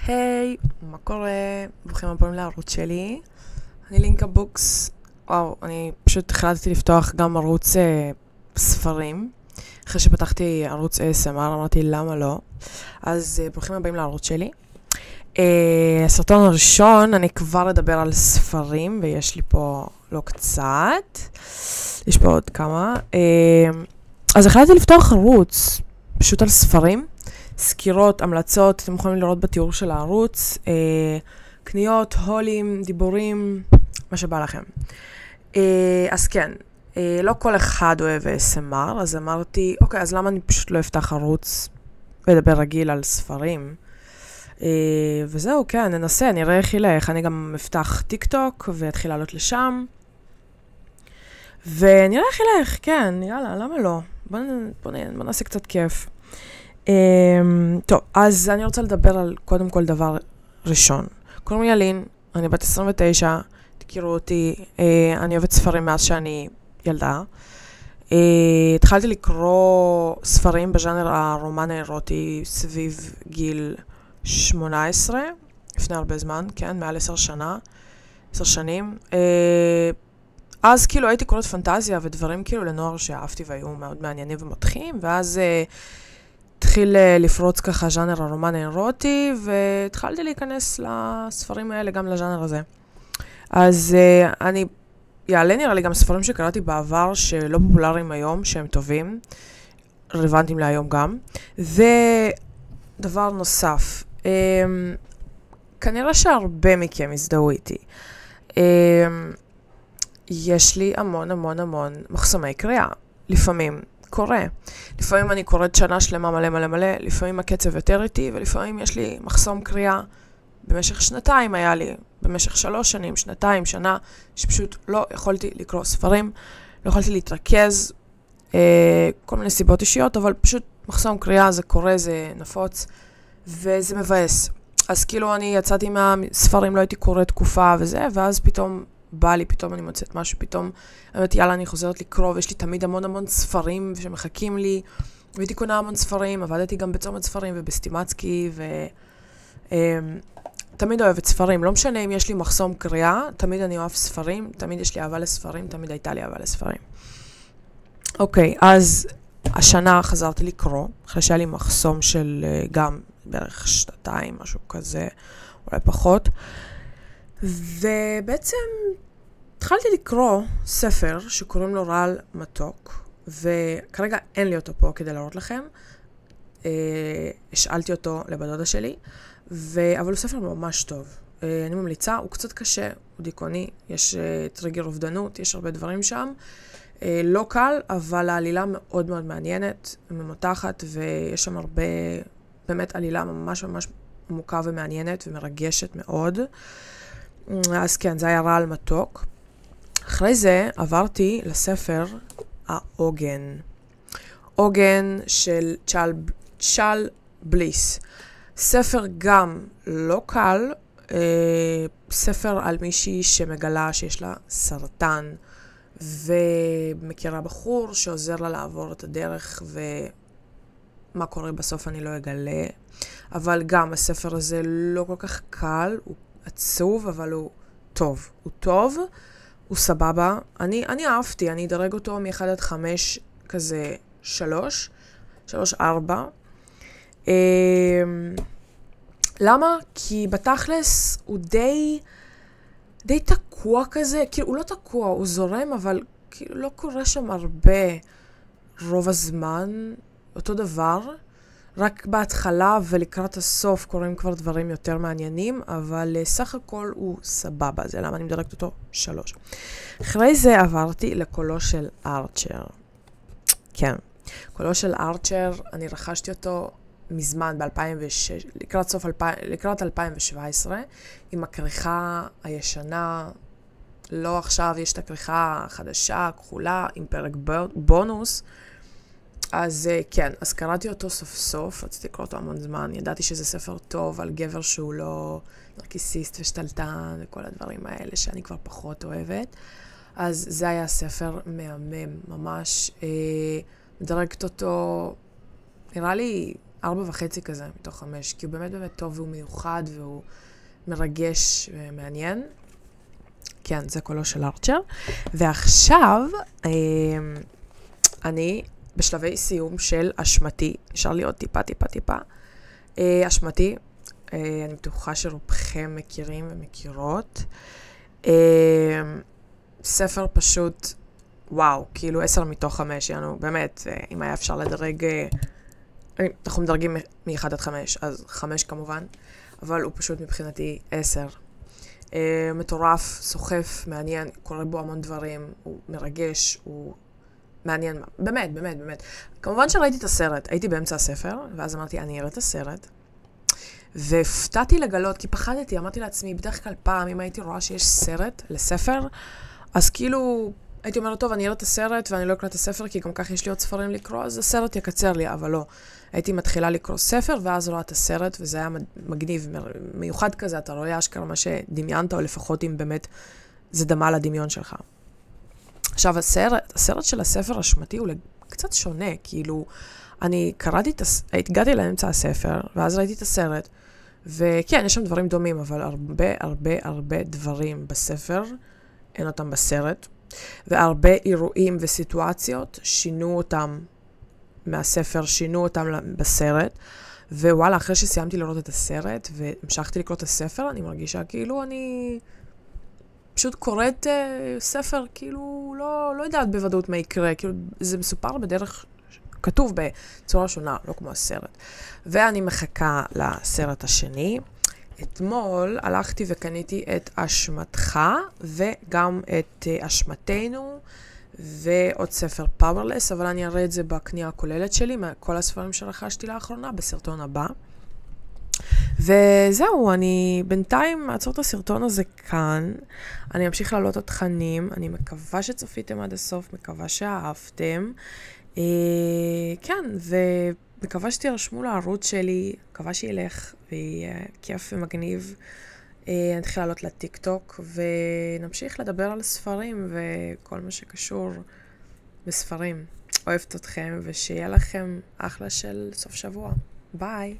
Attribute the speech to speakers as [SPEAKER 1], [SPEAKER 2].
[SPEAKER 1] היי, מה קורה? ברוכים הבאים לערוץ שלי. אני לינקה בוקס. וואו, אני פשוט החלטתי לפתוח גם ערוץ ספרים. אחרי שפתחתי ערוץ ASMR, אמרתי למה לא. אז ברוכים הבאים לערוץ שלי. הסרטון הראשון, אני כבר אדבר על ספרים, ויש לי פה לא קצת. יש פה עוד כמה. אז החלטתי לפתוח ערוץ, פשוט על ספרים. סקירות, המלצות, אתם יכולים לראות בתיאור של הערוץ, קניות, הולים, דיבורים, מה שבא לכם. אז כן, לא כל אחד אוהב ASMR, אז אמרתי, אוקיי, אז למה אני פשוט לא אפתח ערוץ ודבר רגיל על ספרים? וזהו, כן, ננסה, נראה איך ילך. אני גם אפתח טיק טוק ואתחיל לעלות לשם. ונראה איך ילך, כן, יאללה, למה לא? בוא נעשה קצת כיף. טוב, אז אני רוצה לדבר על קודם כל דבר ראשון. קוראים לי אלין, אני בת 29, תכירו אותי, אני אוהבת ספרים מאז שאני ילדה. התחלתי לקרוא ספרים בז'אנר הרומן האירוטי סביב גיל 18, לפני הרבה זמן, כן, מעל 10 שנים. אז כאילו הייתי קוראת פנטזיה ודברים כאילו לנוער שאהבתי והיו מאוד מעניינים ומותחים, ואז התחיל לפרוץ ככה ז'אנר הרומן האירוטי, והתחלתי להיכנס לספרים האלה, גם לז'אנר הזה. אז אני יעלה נראה לי גם ספרים שקראתי בעבר שלא פופולריים היום, שהם טובים, רלוונטיים להיום גם. ודבר נוסף, כנראה שהרבה מכם הזדהו איתי. יש לי המון מחסומי קריאה. לפעמים קורה. לפעמים אני קוראת שנה שלמה מלא, לפעמים הקצב יותר איטי, ולפעמים יש לי מחסום קריאה. במשך שנתיים היה לי, במשך 3 שנים, שנתיים, שנה, שפשוט לא יכולתי לקרוא ספרים, לא יכולתי להתרכז, כל מיני סיבות אישיות, אבל פשוט מחסום קריאה זה קורה, זה נפוץ, וזה מבאס. אז כאילו אני יצאתי מהספרים, לא הייתי קוראת תקופה וזה, ואז פתאום בא לי, פתאום אני מוצאת משהו, פתאום אמרתי, יאללה, אני חוזרת לקרוא, ויש לי תמיד המון ספרים שמחכים לי, והייתי קונה המון ספרים, עבדתי גם בצומת ספרים ובסטימצקי, תמיד אוהבת ספרים, לא משנה אם יש לי מחסום קריאה, תמיד אני אוהב ספרים, תמיד יש לי אהבה לספרים, תמיד הייתה לי אהבה לספרים. אוקיי, אז השנה חזרתי לקרוא, אחרי שהיה לי מחסום של גם בערך 2, משהו כזה, אולי פחות. ובעצם התחלתי לקרוא ספר שקוראים לו רעל מתוק, וכרגע אין לי אותו פה כדי להראות לכם. השאלתי אותו לבדודה שלי, אבל הוא ספר ממש טוב. אני ממליצה, הוא קצת קשה, הוא דיכאוני, יש טריגר אובדנות, יש הרבה דברים שם. לא קל, אבל העלילה מאוד מעניינת, ממותחת, ויש שם הרבה, באמת עלילה ממש עמוקה ומעניינת ומרגשת מאוד. אז כן, זה היה רעל מתוק. אחרי זה עברתי לספר העוגן. עוגן של צ'אל בליס. ספר גם לא קל, ספר על מישהי שמגלה שיש לה סרטן, ומכירה בחור שעוזר לה לעבור את הדרך, ומה קורה בסוף אני לא אגלה. אבל גם הספר הזה לא כל כך קל, הוא עצוב, אבל הוא טוב. הוא טוב, הוא סבבה. אני אהבתי, אני אדרג אותו מ-1 עד 5, כזה 3, 4. למה? כי בתכלס הוא די תקוע כזה, כאילו הוא לא תקוע, הוא זורם, אבל כאילו לא קורה שם הרבה רוב הזמן, אותו דבר. רק בהתחלה ולקראת הסוף קוראים כבר דברים יותר מעניינים, אבל סך הכל הוא סבבה, זה למה אני מדרגת אותו 3. אחרי זה עברתי לקולו של ארצ'ר. כן, קולו של ארצ'ר, אני רכשתי אותו מזמן, ב-2006, לקראת 2017, עם הכריכה הישנה, לא עכשיו, יש את הכריכה החדשה, כחולה, עם פרק בונוס. אז כן, אז קראתי אותו סוף סוף, רציתי לקרוא אותו המון זמן, ידעתי שזה ספר טוב על גבר שהוא לא נרקיסיסט ושתלטן וכל הדברים האלה שאני כבר פחות אוהבת. אז זה היה ספר מהמם, ממש מדרגת אותו, נראה לי 4.5 כזה מתוך 5, כי הוא באמת באמת טוב והוא מיוחד והוא מרגש ומעניין. כן, זה קולו של ארצ'ר. ועכשיו, אני בשלבי סיום של אשמתי. נשאר לי עוד טיפה. אשמתי, אני בטוחה שרובכם מכירים ומכירות. ספר פשוט, וואו, כאילו 10 מתוך 5, יענו, באמת, אם היה אפשר לדרג, אנחנו מדרגים מ-1 עד 5, אז 5 כמובן, אבל הוא פשוט מבחינתי 10. מטורף, סוחף, מעניין, קורה בו המון דברים, הוא מרגש, הוא מעניין, באמת. כמובן שראיתי את הסרט, הייתי באמצע הספר, ואז אמרתי, אני אראה את הסרט, והפתעתי לגלות, כי פחדתי, אמרתי לעצמי, בדרך כלל פעם, אם הייתי רואה שיש סרט לספר, אז כאילו, הייתי אומרת, טוב, אני אראה את הסרט, ואני לא אקרא את הספר, כי גם כך יש לי עוד ספרים לקרוא, אז הסרט יקצר לי, אבל לא. הייתי מתחילה לקרוא ספר, ואז רואה את הסרט, וזה היה מגניב, מיוחד כזה, אתה רואה אשכרה מה שדמיינת, או לפחות אם באמת זה דמה לדמיון שלך. עכשיו, הסרט של הספר אשמתי הוא קצת שונה, כאילו, אני קראתי הגעתי לאמצע הספר, ואז ראיתי את הסרט, וכן, יש שם דברים דומים, אבל הרבה דברים בספר, אין אותם בסרט, והרבה אירועים וסיטואציות שינו אותם מהספר, שינו אותם בסרט, ווואלה, אחרי שסיימתי לראות את הסרט, והמשכתי לקרוא את הספר, אני מרגישה כאילו אני פשוט קוראת ספר, כאילו לא יודעת בוודאות מה יקרה, כאילו זה מסופר בדרך, כתוב בצורה שונה, לא כמו הסרט. ואני מחכה לסרט השני. אתמול הלכתי וקניתי את אשמתך, וגם את אשמתנו, ועוד ספר פאוורלס, אבל אני אראה את זה בקנייה הכוללת שלי, מכל הספרים שרכשתי לאחרונה, בסרטון הבא. וזהו, אני בינתיים אעצור את הסרטון הזה כאן, אני אמשיך לעלות את התכנים, אני מקווה שצפיתם עד הסוף, מקווה שאהבתם, כן, ומקווה שתירשמו לערוץ שלי, מקווה שילך ויהיה כיף ומגניב. נתחיל לעלות לטיק טוק ונמשיך לדבר על ספרים וכל מה שקשור בספרים. אוהבת אתכם ושיהיה לכם אחלה של סוף שבוע. ביי.